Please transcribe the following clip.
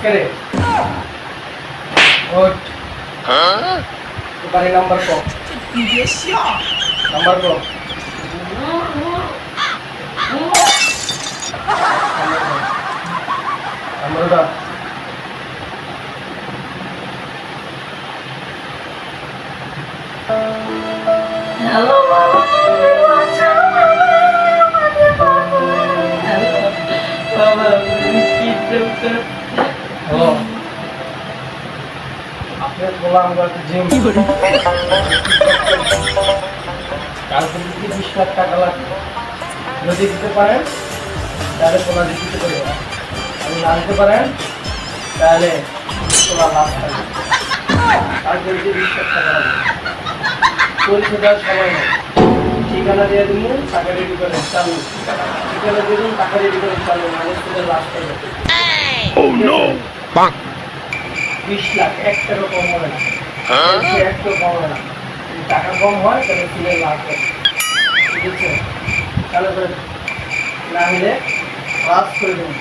করে ওট তো বাড়ি নাম্বার কো নাম্বার কো নাম্বারটা হ্যালো বাবা বাবা কি করতে হ্যালো আপনার বললাম আমরা জিম কালকে যদি 20 লাখ টাকা লাগবে যদি দিতে পারেন তাহলে তোলা দিতে পারবো আপনি না দিতে পারেন তাহলে তোলা লাভ থাকবে আর যদি 20 লাখ টাকা লাগবে পরিশোধ দেওয়ার সময় নেই ঠিকানা দিয়ে দিন টাকা রেডি করে চালু ঠিকানা দিয়ে দিন টাকা রেডি করে চালু মানুষ তুলে লাভ করবে 20 লাখ এক টাকা কম হবে না এক টাকা কম হবে না যদি টাকা কম হয় তাহলে তুলে লাভ হবে ঠিক আছে তাহলে না হলে লাভ করে দেবেন